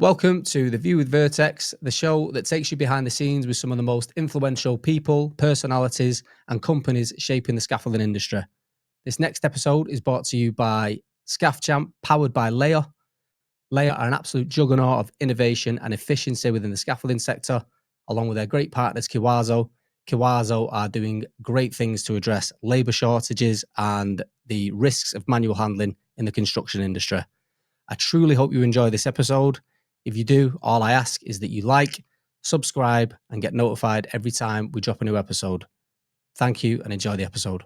Welcome to The View with Vertex, the show that takes you behind the scenes with some of the most influential people, personalities, and companies shaping the scaffolding industry. This next episode is brought to you by Scaffchamp, powered by Layher. Layher are an absolute juggernaut of innovation and efficiency within the scaffolding sector, along with their great partners KEWAZO. KEWAZO are doing great things to address labour shortages and the risks of manual handling in the construction industry. I truly hope you enjoy this episode. If you do, all I ask is that you like, subscribe, and get notified every time we drop a new episode. Thank you and enjoy the episode.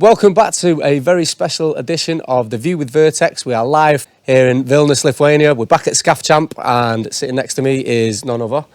Welcome back to a very special edition of The View with Vertex. We are live here in Vilnius, Lithuania. We're back at Scaffchamp, and sitting next to me is none other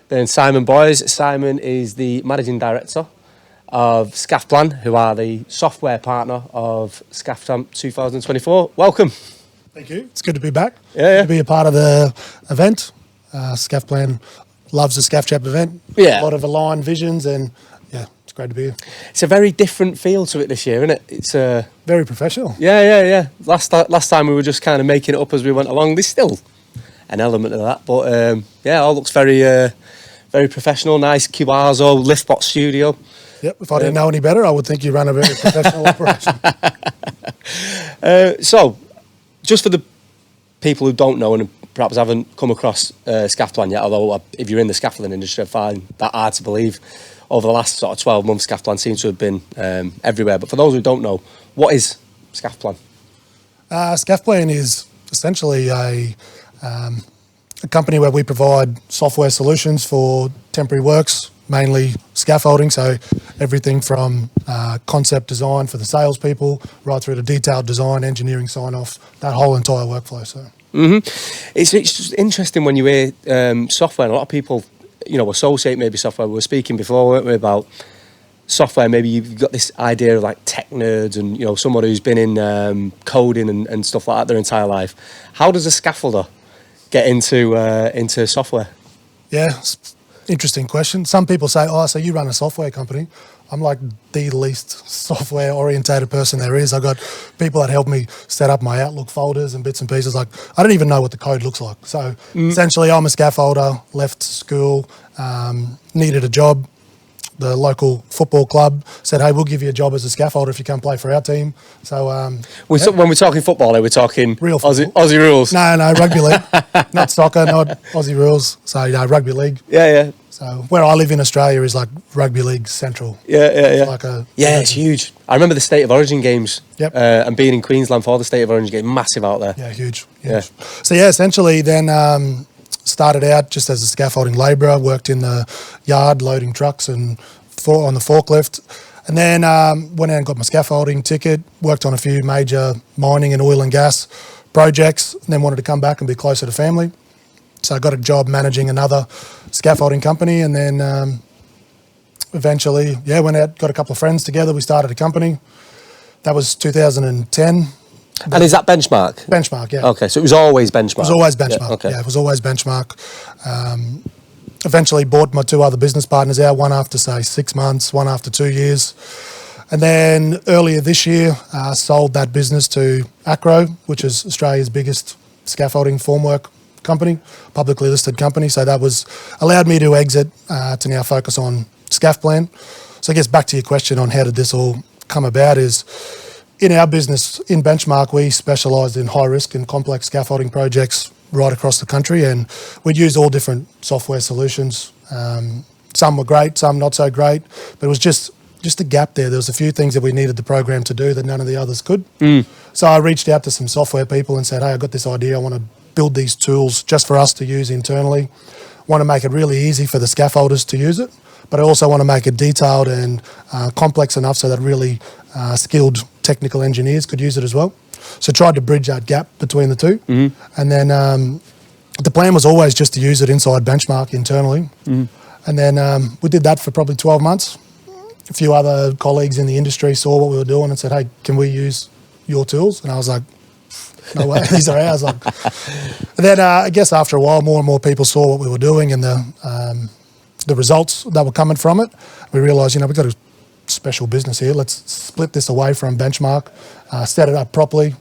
than Simon Boys. Simon is the Managing Director of Scaffplan, who are the software partner of Scaffchamp 2024. Welcome. Thank you. It's good to be back. Yeah. To be a part of the event. Scaffplan loves the Scaffchamp event. Yeah. A lot of aligned visions, and yeah, it's great to be here. It's a very different feel to it this year, isn't it? It's very professional. Yeah. Last time we were just kind of making it up as we went along. There's still an element of that, but it all looks very, very professional. Nice KEWAZO liftbot studio. Yep. If I didn't know any better, I would think you run a very professional operation. So, just for the people who don't know and perhaps haven't come across Scaffplan yet, although if you're in the scaffolding industry, I find that hard to believe. Over the last sort of 12 months, Scaffplan seems to have been everywhere. But for those who don't know, what is Scaffplan? Scaffplan is essentially a company where we provide software solutions for temporary works, mainly scaffolding. So everything from concept design for the salespeople right through to detailed design, engineering sign-off, that whole entire workflow. So It's just interesting when you hear software. And a lot of people, associate maybe software. We were speaking before, weren't we, about software. Maybe you've got this idea of like tech nerds and, someone who's been in coding and stuff like that their entire life. How does a scaffolder get into software? Yeah, interesting question. Some people say, so you run a software company. I'm like the least software orientated person there is. I've got people that help me set up my Outlook folders and bits and pieces. Like, I don't even know what the code looks like. So essentially I'm a scaffolder, left school, needed a job. The local football club said, hey, we'll give you a job as a scaffolder if you come play for our team. So when we're talking football, we're talking real Aussie rules. No, rugby league. Not soccer, not Aussie rules. So, rugby league. Yeah. So where I live in Australia is like rugby league central. Yeah. It's huge. I remember the State of Origin games. Yep. And being in Queensland for the State of Origin game, massive out there. Yeah, huge. Yeah. So essentially then started out just as a scaffolding labourer, worked in the yard loading trucks and on the forklift. And then went out and got my scaffolding ticket, worked on a few major mining and oil and gas projects, and then wanted to come back and be closer to family. So I got a job managing another scaffolding company, and then eventually, went out, got a couple of friends together. We started a company. That was 2010. And is that Benchmark? Benchmark, yeah. Okay, so it was always Benchmark? It was always Benchmark, yeah. Okay. Yeah, it was always Benchmark. Eventually bought my two other business partners out, one after, say, 6 months, one after 2 years. And then earlier this year, sold that business to Acro, which is Australia's biggest scaffolding formwork company, publicly listed company. So that was allowed me to exit to now focus on Scaffplan. So I guess back to your question on how did this all come about is in our business, in Benchmark, we specialised in high risk and complex scaffolding projects right across the country, and we'd use all different software solutions. Some were great, some not so great, but it was just a gap there. There was a few things that we needed the program to do that none of the others could. So I reached out to some software people and said, hey, I've got this idea. I want to build these tools just for us to use internally. Want to make it really easy for the scaffolders to use it, but I also want to make it detailed and complex enough so that really skilled technical engineers could use it as well. So tried to bridge that gap between the two. And then the plan was always just to use it inside Benchmark internally. And then we did that for probably 12 months. A few other colleagues in the industry saw what we were doing and said, hey, can we use your tools? And I was like, no way, these are ours. And then I guess after a while, more and more people saw what we were doing and the results that were coming from it. We realised, we've got a special business here. Let's split this away from Benchmark, set it up properly.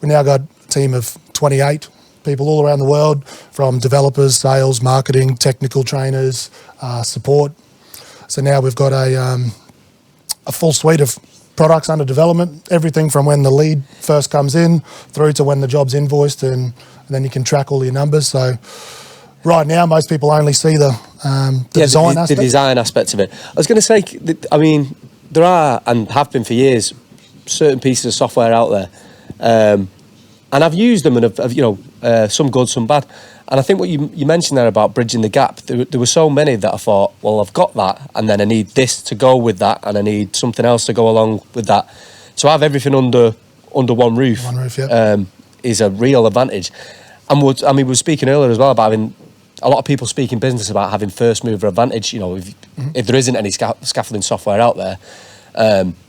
We now got a team of 28 people all around the world, from developers, sales, marketing, technical trainers, support. So now we've got a full suite of products under development, everything from when the lead first comes in through to when the job's invoiced, and then you can track all your numbers. So right now, most people only see the design aspect. The design aspect of it. I was going to say, there are, and have been for years, certain pieces of software out there, and I've used them, and have some good, some bad. And I think what you mentioned there about bridging the gap, there were so many that I thought, well, I've got that, and then I need this to go with that, and I need something else to go along with that. So have everything under one roof. One roof, yeah. Is a real advantage. And we were speaking earlier as well about having a lot of people speak in business about having first mover advantage. If there isn't any scaffolding software out there,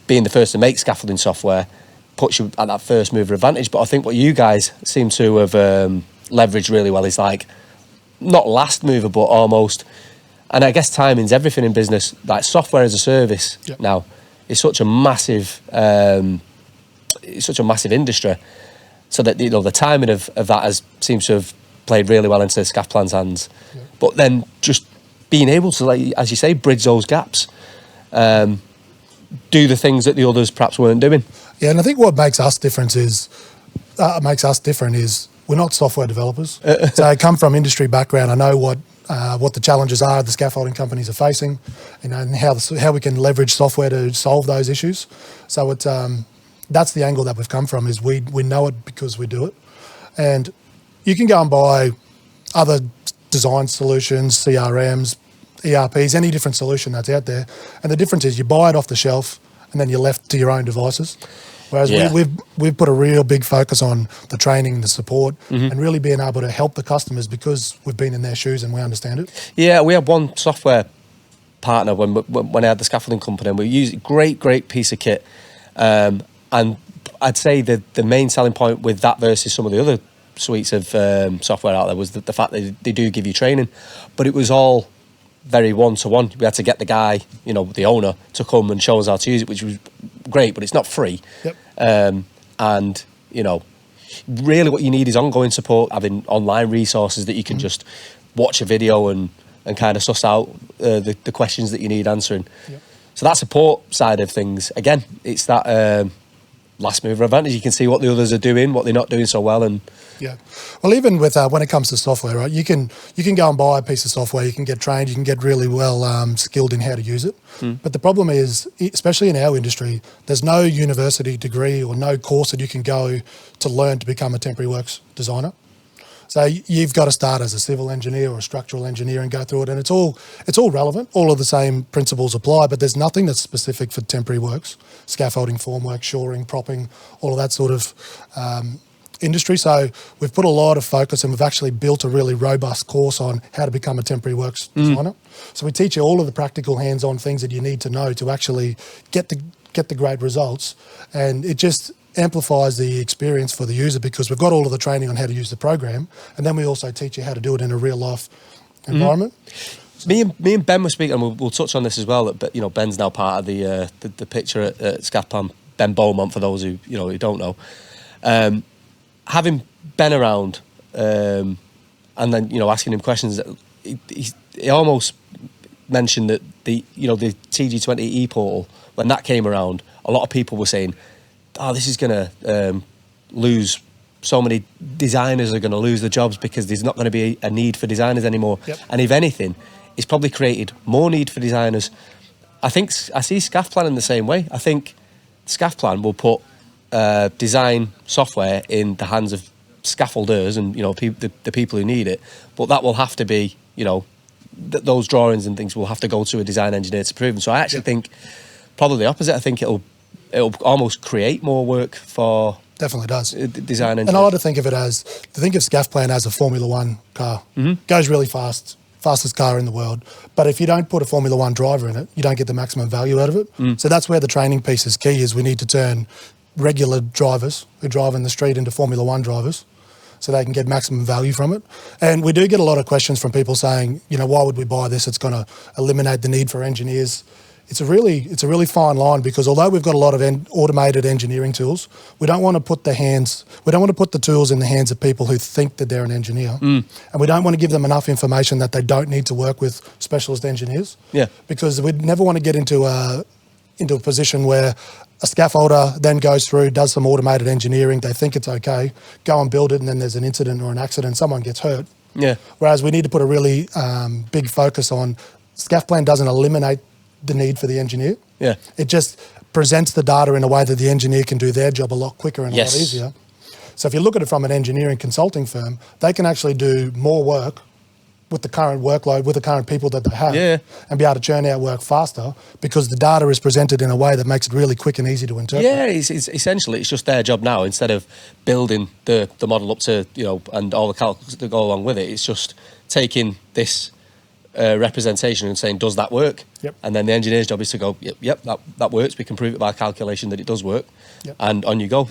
being the first to make scaffolding software puts you at that first mover advantage. But I think what you guys seem to have leveraged really well is like not last mover, but almost. And I guess timing's everything in business. Like software as a service now is such a massive, industry. So that the timing of that seems to have played really well into Scaffplan's hands. Yeah. But then just being able to, like, as you say, bridge those gaps, do the things that the others perhaps weren't doing. Yeah, and I think what makes us different is we're not software developers. So I come from industry background. I know what the challenges are the scaffolding companies are facing, and how we can leverage software to solve those issues. So that's the angle that we've come from, is we know it because we do it. And you can go and buy other design solutions, CRMs, ERPs, any different solution that's out there. And the difference is you buy it off the shelf and then you're left to your own devices. Whereas we've put a real big focus on the training, the support, and really being able to help the customers because we've been in their shoes and we understand it. Yeah, we had one software partner when I had the scaffolding company, and we used a great piece of kit. And I'd say the main selling point with that versus some of the other suites of software out there was the fact that they do give you training, but it was all very one-to-one. We had to get the guy, the owner, to come and show us how to use it, which was great, but it's not free. Yep. And really what you need is ongoing support, having online resources that you can just watch a video and kind of suss out the questions that you need answering. Yep. So that support side of things, again, it's that last mover advantage. You can see what the others are doing, what they're not doing so well. And yeah, well, even with when it comes to software, right, you can go and buy a piece of software, you can get trained, you can get really well skilled in how to use it. But the problem is, especially in our industry, there's no university degree or no course that you can go to learn to become a temporary works designer. So you've got to start as a civil engineer or a structural engineer and go through it, and it's all relevant. All of the same principles apply, but there's nothing that's specific for temporary works, scaffolding, formwork, shoring, propping, all of that sort of industry. So we've put a lot of focus, and we've actually built a really robust course on how to become a temporary works designer. So we teach you all of the practical hands-on things that you need to know to actually get the great results, and it just amplifies the experience for the user because we've got all of the training on how to use the program, and then we also teach you how to do it in a real life environment. Me and Ben were speaking, and we'll touch on this as well. But Ben's now part of the picture at Scaffchamp. Ben Beaumont, for those who don't know. Having Ben around, and then asking him questions, he almost mentioned that the TG20 e-portal, when that came around, a lot of people were saying, oh, this is going to lose, so many designers are going to lose their jobs because there's not going to be a need for designers anymore. Yep. And if anything, it's probably created more need for designers. I see Scaffplan in the same way. I think Scaffplan will put design software in the hands of scaffolders and the people who need it, but that will have to be those drawings and things will have to go to a design engineer to prove them. So I actually think probably the opposite. I think it'll almost create more work for definitely does design engineers. And I like to think of it as Scaffplan as a Formula One car. Goes really fast, fastest car in the world. But if you don't put a Formula One driver in it, you don't get the maximum value out of it. So that's where the training piece is key. Is we need to turn regular drivers who drive in the street into Formula One drivers, so they can get maximum value from it. And we do get a lot of questions from people saying, you know, why would we buy this? It's going to eliminate the need for engineers. It's a really fine line, because although we've got a lot of automated engineering tools, we don't want to put the tools in the hands of people who think that they're an engineer, and we don't want to give them enough information that they don't need to work with specialist engineers. Yeah, because we'd never want to get into a position where a scaffolder then goes through, does some automated engineering, they think it's okay, go and build it, and then there's an incident or an accident, someone gets hurt. Yeah. Whereas we need to put a really big focus on Scaffplan doesn't eliminate the need for the engineer. Yeah. It just presents the data in a way that the engineer can do their job a lot quicker and a lot easier. So if you look at it from an engineering consulting firm, they can actually do more work with the current workload, with the current people that they have, and be able to churn out work faster, because the data is presented in a way that makes it really quick and easy to interpret. Yeah, it's essentially, it's just their job now. Instead of building the model up to, you know, and all the calculus that go along with it, it's just taking this representation and saying, does that work? Yep. And then the engineer's job is to go, yep, that works. We can prove it by calculation that it does work. Yep. And on you go.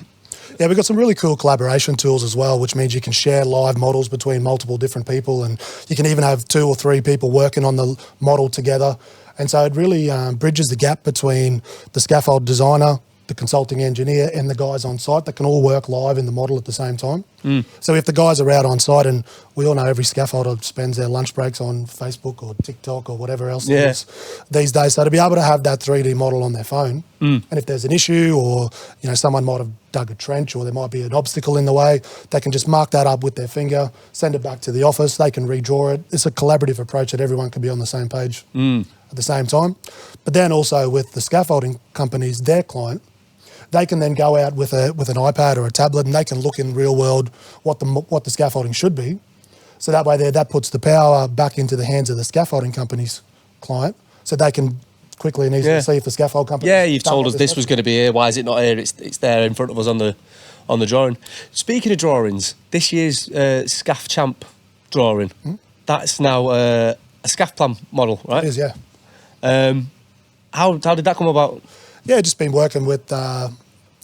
Yeah, we've got some really cool collaboration tools as well, which means you can share live models between multiple different people, and you can even have 2 or 3 people working on the model together. And so it really bridges the gap between the scaffold designer, the consulting engineer, and the guys on site that can all work live in the model at the same time. So if the guys are out on site, and we all know every scaffolder spends their lunch breaks on Facebook or TikTok or whatever else it is these days, so to be able to have that 3D model on their phone, and if there's an issue, or you know, someone might have dug a trench, or there might be an obstacle in the way, they can just mark that up with their finger, send it back to the office, they can redraw it. It's a collaborative approach that everyone can be on the same page at the same time. But then also with the scaffolding companies, their client, they can then go out with an iPad or a tablet, and they can look in real world what the scaffolding should be. So that way that puts the power back into the hands of the scaffolding company's client, so they can quickly and easily see if the scaffold company... Yeah, you've told us this was going to be here. Why is it not here? It's there in front of us on the drawing. Speaking of drawings, this year's Scaffchamp drawing, that's now a Scaffplan model, right? It is, yeah. How did that come about? Yeah, just been working with the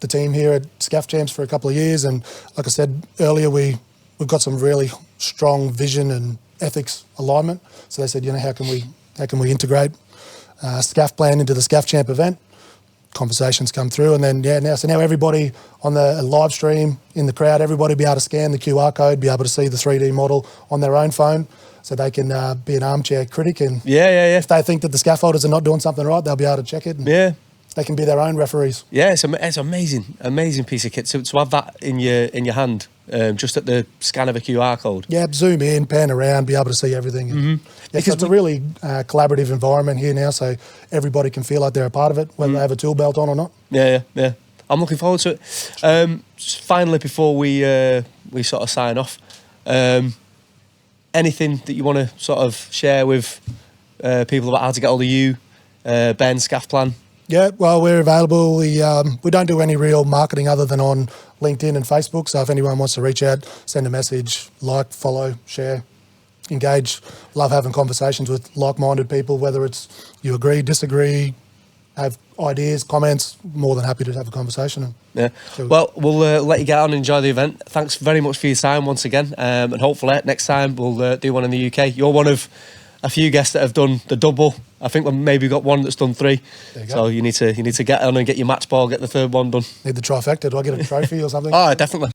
team here at Scaffchamps for a couple of years, and like I said earlier, we've got some really strong vision and ethics alignment. So they said, you know, how can we integrate Scaffplan into the Scaffchamp event? Conversations come through, and then now everybody on the live stream in the crowd, everybody be able to scan the QR code, be able to see the 3D model on their own phone, so they can be an armchair critic, and if they think that the scaffolders are not doing something right, they'll be able to check it. And they can be their own referees. Yeah, it's amazing piece of kit. So to have that in your hand, just at the scan of a QR code. Yeah, zoom in, pan around, be able to see everything. Because it's a really collaborative environment here now, so everybody can feel like they're a part of it, whether they have a tool belt on or not. Yeah. I'm looking forward to it. Just finally, before we sort of sign off, anything that you want to sort of share with people about how to get hold of you, Ben, Scaffplan? Yeah, well, we're available. We don't do any real marketing other than on LinkedIn and Facebook. So if anyone wants to reach out, send a message, like, follow, share, engage. Love having conversations with like-minded people, whether it's you agree, disagree, have ideas, comments, more than happy to have a conversation. Yeah. Well, we'll let you get on and enjoy the event. Thanks very much for your time once again. And hopefully next time we'll do one in the UK. You're one of a few guests that have done the double. I think we've maybe got one that's done 3. So you need to get on and get your match ball, get the 3rd one done. Need the trifecta. Do I get a trophy or something? Oh, definitely.